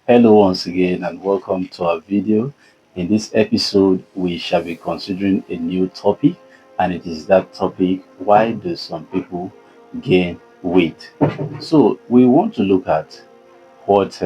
Hello once again and welcome to our video. In this episode, we shall be considering a new topic, and it is that topic: why do some people gain weight? So we want to look at what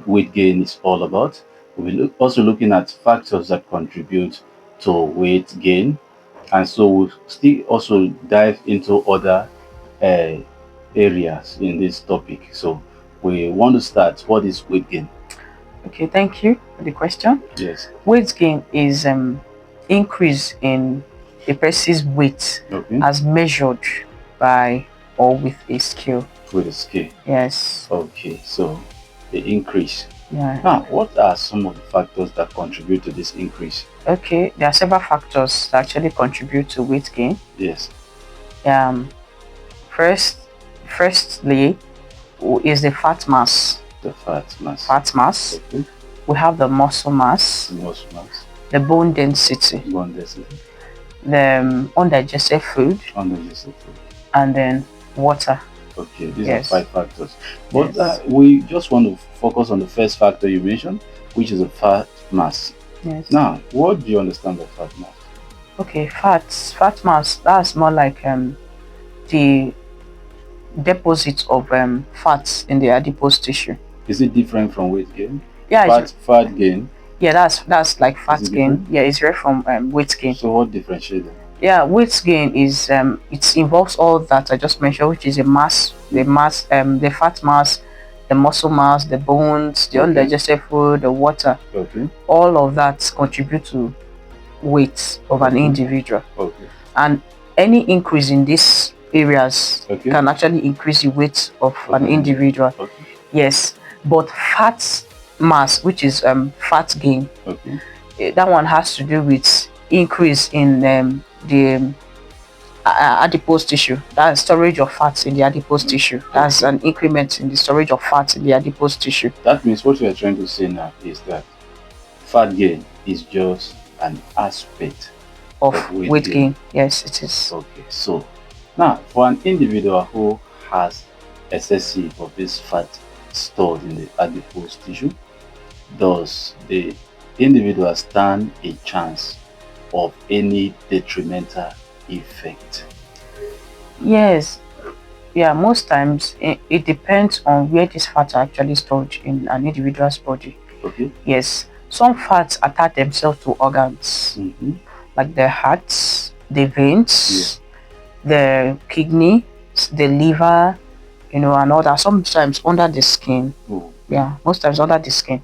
weight gain is all about. Also looking at factors that contribute to weight gain, and so we'll still also dive into other uh, areas in this topic. So we want to start. What is weight gain? Okay, thank you for the question. Yes. Weight gain is increase in a person's weight Okay. as measured by or with a scale. With a scale. Yes. Okay. So the increase. Yeah. Now, what are some of the factors that contribute to this increase? Okay, there are several factors that actually contribute to weight gain. Yes. Um, firstly, is the fat mass. The fat mass. Fat mass. Okay. We have the muscle mass. Muscle mass. The bone density. Bone density. The undigested food. Undigested food. And then water. Okay, these Yes. are 5 factors. But Yes. we just want to focus on the first factor you mentioned, which is the fat mass. Yes. Now, what do you understand by fat mass? Okay, fat mass, that's more like the deposit of fats in the adipose tissue. Is it different from weight gain? Yeah, Fat gain. Yeah, that's like fat gain. Different? Yeah, it's right from weight gain. So what differentiates them? Yeah, weight gain is it involves all that I just mentioned, which is the mass, the fat mass, the muscle mass, the bones, the undigested food, the water. Okay. All of that contribute to weight of an individual. Okay. And any increase in these areas can actually increase the weight of an individual. Okay. Yes, but fat mass, which is fat gain, that one has to do with increase in the adipose tissue. That's storage of fats in the adipose tissue. That's an increment in the storage of fats in the adipose tissue. That means what you are trying to say now is that fat gain is just an aspect of weight gain. Yes, it is. Okay, so now for an individual who has excessive of this fat stored in the adipose tissue, does the individual stand a chance of any detrimental effect? Yes. Yeah, most times it depends on where these fats are actually stored in an individual's body. Okay. Yes, some fats attach themselves to organs, like the heart, the veins, the kidney, the liver, and all that. Sometimes under the skin. Yeah, most times under the skin.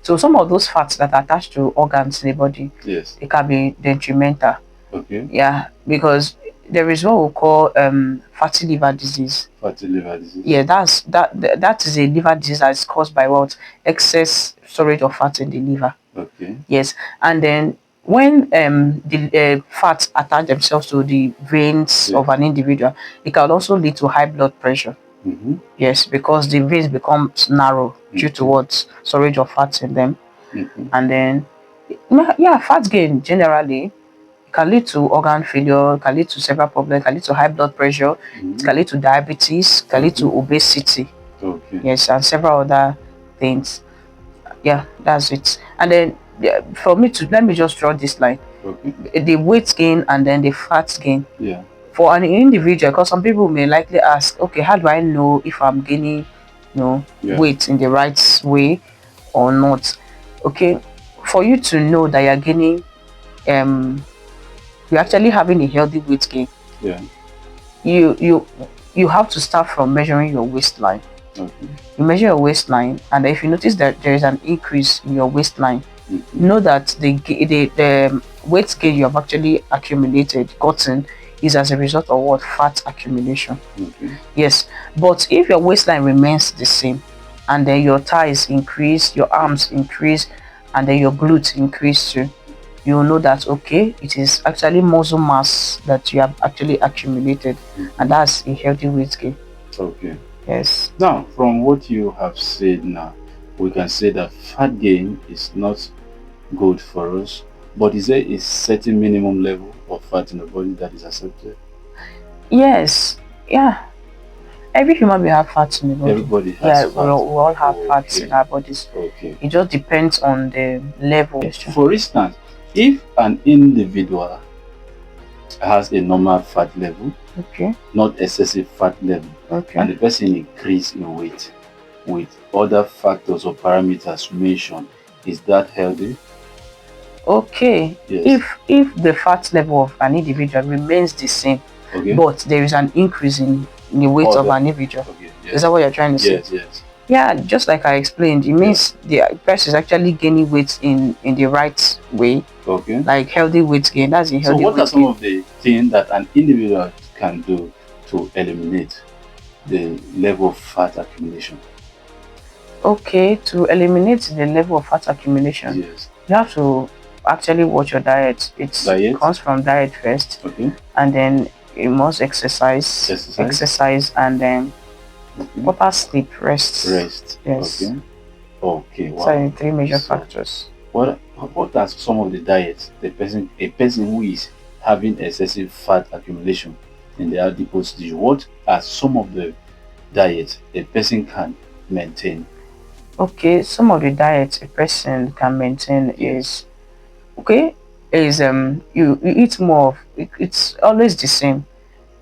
So some of those fats that are attached to organs in the body, they can be detrimental. Okay. Yeah, because there is what we call fatty liver disease. Fatty liver disease. Yeah, that is a liver disease that is caused by what? Excess storage of fat in the liver. Okay. Yes, and then when the fats attach themselves to the veins of an individual, it can also lead to high blood pressure. Yes, because the veins become narrow due to what? Storage of fats in them. And then, yeah, fat gain generally can lead to organ failure, can lead to several problems, can lead to high blood pressure, it can lead to diabetes, can lead to obesity. Yes, and several other things. Yeah, that's it. And then for me to, let me just draw this line. The weight gain and then the fat gain. Yeah. For an individual, because some people may likely ask, okay, how do I know if I'm gaining, weight in the right way or not? Okay, for you to know that you're gaining, you're actually having a healthy weight gain. Yeah. You have to start from measuring your waistline. You measure your waistline, and if you notice that there is an increase in your waistline, know that the weight gain you have actually gotten is as a result of what? Fat accumulation. Yes, but if your waistline remains the same, and then your thighs increase, your arms increase, and then your glutes increase too, you will know that, okay, it is actually muscle mass that you have actually accumulated, and that's a healthy weight gain. Okay. Yes. Now, from what you have said now, we can say that fat gain is not good for us, but is there a certain minimum level of fat in the body that is accepted? Yes. Yeah. Every human being have fats in the body. Everybody has Yeah, fat. we all have fats Okay. in our bodies. Okay. It just depends on the level. For instance, if an individual has a normal fat level, Okay. not excessive fat level, Okay. and the person increase in weight with other factors or parameters mentioned, is that healthy? Okay. Yes. If the fat level of an individual remains the same, Okay. but there is an increase in the weight of an individual, Okay. Yes. is that what you're trying to say? Yes. Yes. Yeah, just like I explained, it means the person is actually gaining weight in the right way, Okay. like healthy weight gain. That's a So healthy what are weight some gain. of the things that an individual can do to eliminate the level of fat accumulation? Okay, to eliminate the level of fat accumulation, Yes. you have to actually watch your diet. It Diet? comes from diet first, Okay. and then you must exercise, and then Okay. proper sleep, rest. Rest. Yes. Okay. Okay. Wow. So are the three major So, factors. what are some of the diets a person who is having excessive fat accumulation in the adipose tissue? What are some of the diets a person can maintain? Okay, some of the diets a person can maintain is you eat more of it's always the same.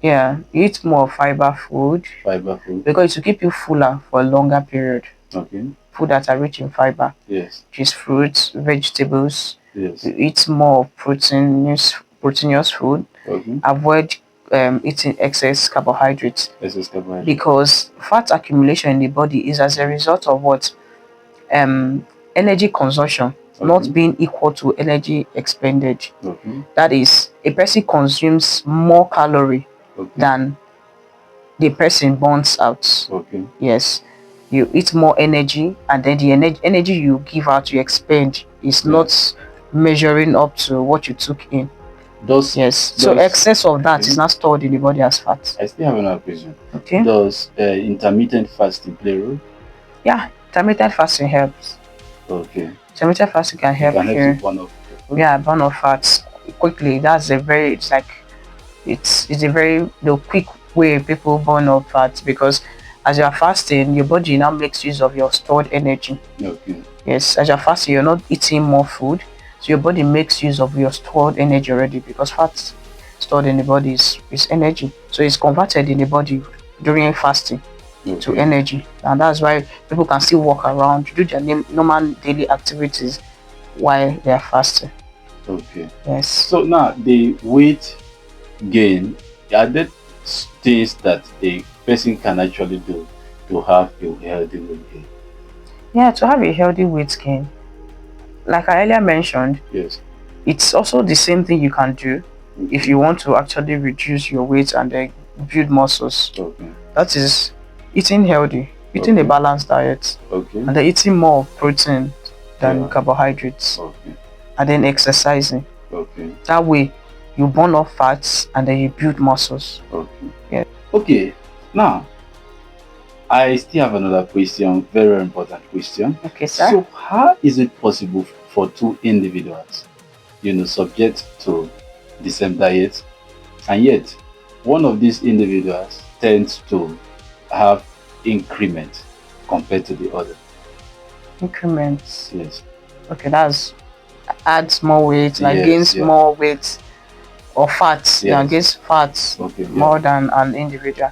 Yeah, you eat more fiber food. Fiber food. Because it will keep you fuller for a longer period. Okay. Food that are rich in fiber. Yes. Which is fruits, vegetables. Yes. You eat more proteinous food. Okay. Avoid eating excess carbohydrates. Excess carbohydrates. Because fat accumulation in the body is as a result of what? Energy consumption not being equal to energy expended. Okay. That is, a person consumes more calorie than the person burns out. Okay. Yes, you eat more energy, and then the energy you give out, you expend, is not measuring up to what you took in. So excess of that is not stored in the body as fat. I still have another question. Okay. Does intermittent fasting play a role? Yeah, intermittent fasting helps. Okay. Intermittent fasting can help you. Burn off fats quickly. That's a very it's a very quick way people burn off fats, because as you are fasting, your body now makes use of your stored energy. Okay. Yes, as you're fasting, you're not eating more food, so your body makes use of your stored energy already, because fat stored in the body is energy. So it's converted in the body during fasting to energy, and that's why people can still walk around, do their normal daily activities while they are fasting. Okay. Yes. So now the weight gain, are there things that a person can actually do to have a healthy weight gain? Yeah, to have a healthy weight gain, like I earlier mentioned, yes, it's also the same thing you can do if you want to actually reduce your weight and then build muscles. Okay. That is eating healthy, eating a balanced diet, and then eating more protein than carbohydrates, and then exercising. Okay. That way, you burn off fats and then you build muscles. Okay. Yeah. Okay. Now, I still have another question, very important question. Okay, sir. So, how is it possible for two individuals, subject to the same diet, and yet one of these individuals tends to have increment compared to the other? Increments. Yes. Okay, that's adds more weight, like gains more weight or fats. Yeah, gains fats more than an individual.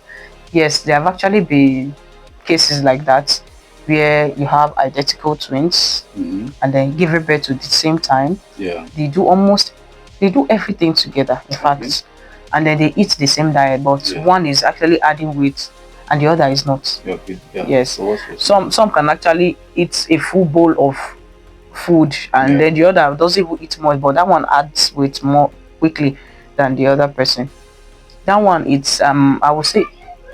Yes, there have actually been cases like that where you have identical twins and then give birth at the same time. Yeah. They do everything together, in fact, and then they eat the same diet, but one is actually adding weight and the other is not. Yes. So some can actually eat a full bowl of food and then the other doesn't even eat much, but that one adds weight more quickly than the other person. That one, it's I would say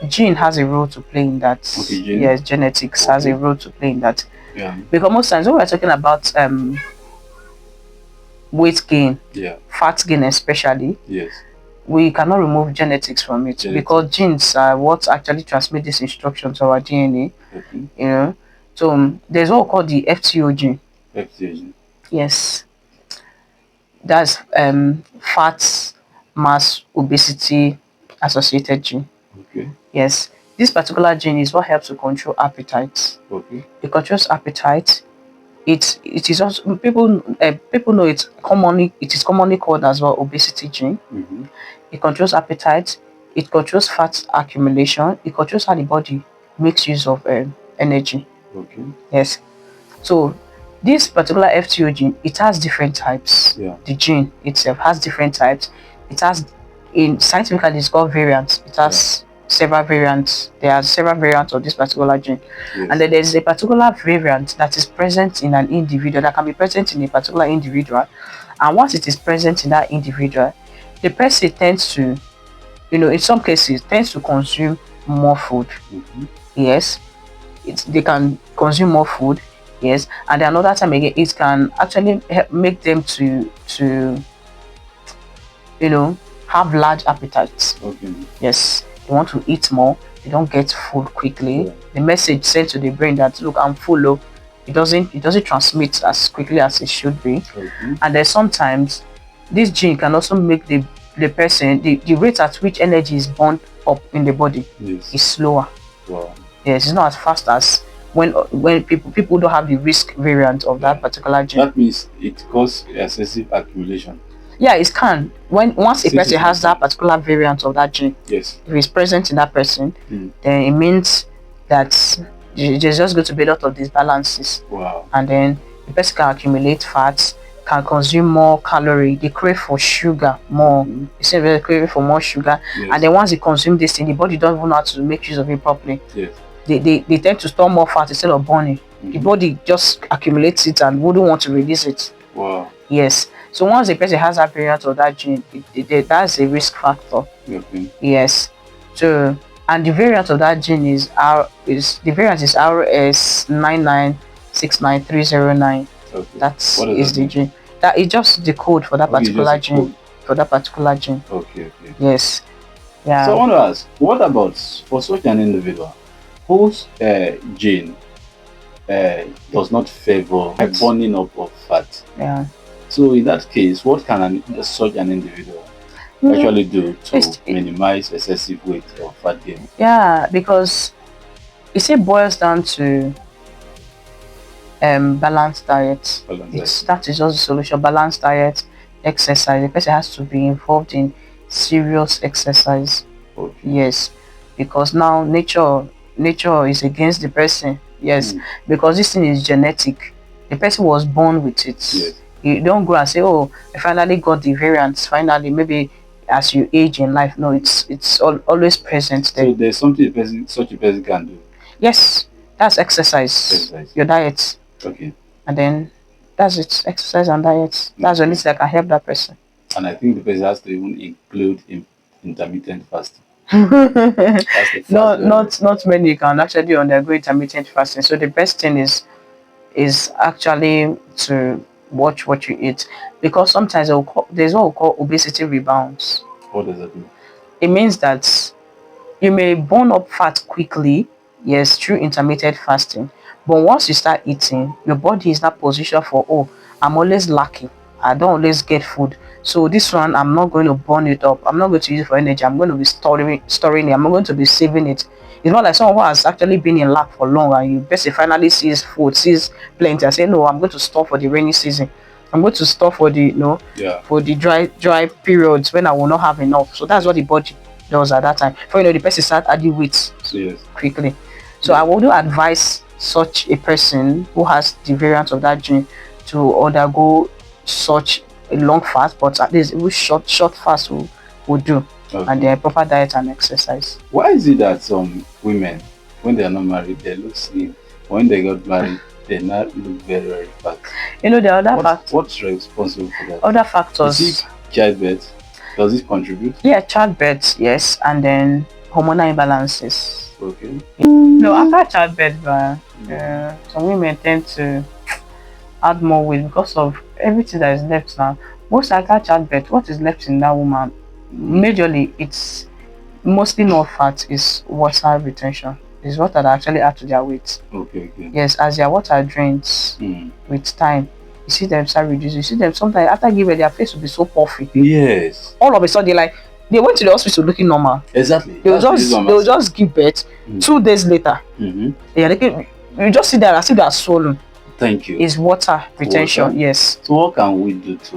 gene has a role to play in that. Yes, genetics has a role to play in that. Yeah. Because most times when we're talking about weight gain, fat gain especially, we cannot remove genetics from it, because genes are what actually transmit this instruction to our DNA. So there's what we call the FTO gene. FTO gene. Yes. That's fat mass obesity associated gene. Okay. Yes. This particular gene is what helps to control appetite. Okay. It controls appetite. It is also people know it commonly. It is commonly called as well obesity gene. Mm-hmm. It controls appetite. It controls fat accumulation. It controls how the body makes use of energy. Okay. Yes. So this particular FTO gene, it has different types. Yeah. The gene itself has different types. It has, in scientifically, it's called variants. It has several variants. There are several variants of this particular gene. Yes. And then there is a particular variant that is present in an individual, that can be present in a particular individual. And once it is present in that individual, the person tends to, in some cases, tends to consume more food. Mm-hmm. Yes. They can consume more food. Yes. And then another time again, it can actually make them to have large appetites. Okay. Yes. They want to eat more. They don't get food quickly. Yeah. The message sent to the brain that, look, I'm full. Oh, it doesn't transmit as quickly as it should be. Okay. And then sometimes this gene can also make the person, the rate at which energy is burned up in the body Yes. is slower. Wow. Yes, it's not as fast as when people don't have the risk variant of that particular gene. That means it causes excessive accumulation. Yeah, it can. Once a person has that particular variant of that gene, yes, if it's present in that person, then it means that there's just going to be a lot of disbalances. Wow. And then the person can accumulate fats, can consume more calorie. They crave for sugar more. They say they crave for more sugar. Yes. And then once they consume this thing, the body doesn't even know how to make use of it properly. Yes. They tend to store more fat instead of burning. The body just accumulates it and wouldn't want to release it. Wow. Yes. So once a person has that variant of that gene, that's a risk factor. Okay. Yes. So, and the variant of that gene is RS9969309. Okay. That is the gene. That is just the code for that particular gene. Okay. Yes. Yeah. So I want to ask, what about for such an individual whose gene does not favor burning up of fat? Yeah. So in that case, what can such an individual actually do to minimize excessive weight or fat gain? Yeah, because it boils down to balanced diet. That is just the solution. Balanced diet, exercise. The person has to be involved in serious exercise. Okay. Yes, because now nature is against the person. Yes, because this thing is genetic. The person was born with it. Yes. You don't go and say, oh, I finally got the variants. Finally, maybe as you age in life. No, it's always present there. So there's something such a person can do. Yes, that's exercise. Your diet. Okay. And then that's it. Exercise and diet. That's the only thing that can help that person. And I think the person has to even include intermittent fasting. Not many can actually undergo intermittent fasting. So the best thing is actually to watch what you eat, because sometimes there's what we call obesity rebounds. What does that mean? It means that you may burn up fat quickly, yes, through intermittent fasting, but once you start eating, your body is not positioned for, oh, I'm always lacking, I don't always get food, so this one I'm not going to burn it up, I'm not going to use it for energy, I'm going to be storing it, I'm not going to be saving it. It's not like someone who has actually been in lack for long and you basically finally sees food, sees plenty, and say, no, I'm going to store for the rainy season. I'm going to store for the for the dry periods when I will not have enough. So that's what the body does at that time. For the person start adding weight quickly. So I would advise such a person who has the variant of that gene to undergo such a long fast, but at least short fast will do. Okay. And their proper diet and exercise. Why is it that some women, when they are not married, they look slim? When they got married, they not look very, very fat? The other factors. What's responsible for that? Other factors. Is it childbirth? Does it contribute? Yeah, childbirth, yes, and then hormonal imbalances. Okay. No, after childbirth, some women tend to add more weight because of everything that is left now. Most after childbirth, what is left in that woman? Majorly, it's mostly not fat, is water retention. It's water that actually add to their weight. Okay. Yes, as their water drains with time, you see them start reducing. You see them sometimes after giving their face will be so puffy. Yes. All of a sudden, like They went to the hospital looking normal. Exactly. They will That's the reason I'm they will asking. just give birth. Mm. 2 days later, Mhm. they are looking. You just see that as if they are swollen. Thank you. Is water retention? Water? Yes. So what can we do to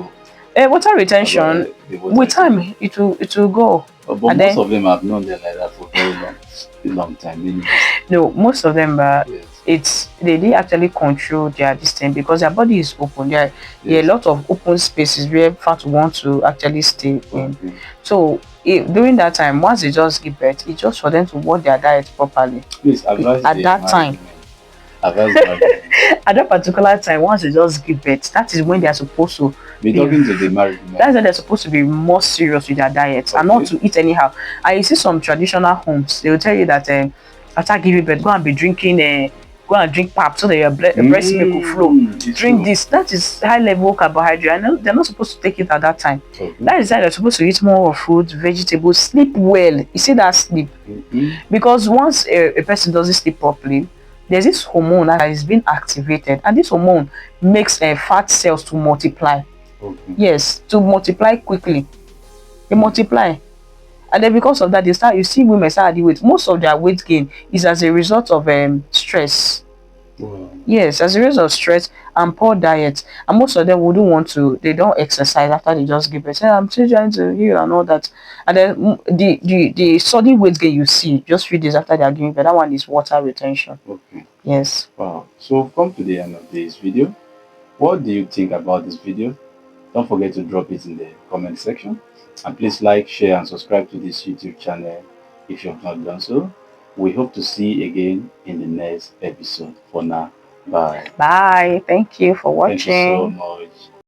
Water retention. avoid the water With retention? time, it will go. But And most then of them have known them like that for a long time. Many years. no, most of them Yes. it's they actually control their distance because their body is open. There are a Yes. lot of open spaces where fat want to actually stay in. Okay. So during that time, once they just give birth, it's just for them to work their diet properly. Please advise At the that married time. women. Advise the married women. At that particular time, once they just give birth, that is when they are supposed to Be talking to the married women. that's when they're supposed to be more serious with their diet and not Okay. to eat anyhow. And you see some traditional homes, they will tell you that after giving birth, go and be drinking, go and drink pap so that your breast milk will flow. It's Drink true. this. That is high level carbohydrate. I know they're not supposed to take it at that time. Okay. That is why they're supposed to eat more of fruits, vegetables, sleep well. You see that sleep. Mhm. Because once a person doesn't sleep properly, there's this hormone that is being activated, and this hormone makes fat cells to multiply. Okay. Yes, to multiply quickly. They multiply. And then because of that, you see women start adding weight. Most of their weight gain is as a result of stress. Wow. Yes, as a result of stress and poor diet. And most of them wouldn't want to, they don't exercise after they just give birth. Say, I'm still trying to heal and all that. And then the sudden weight gain you see just 3 days after they are giving birth, that one is water retention. Okay. Yes. Wow. So we've come to the end of this video. What do you think about this video? Don't forget to drop it in the comment section. And please like, share, and subscribe to this YouTube channel if you have not done so. We hope to see you again in the next episode. For now, bye. Bye. Thank you for watching. Thank you so much.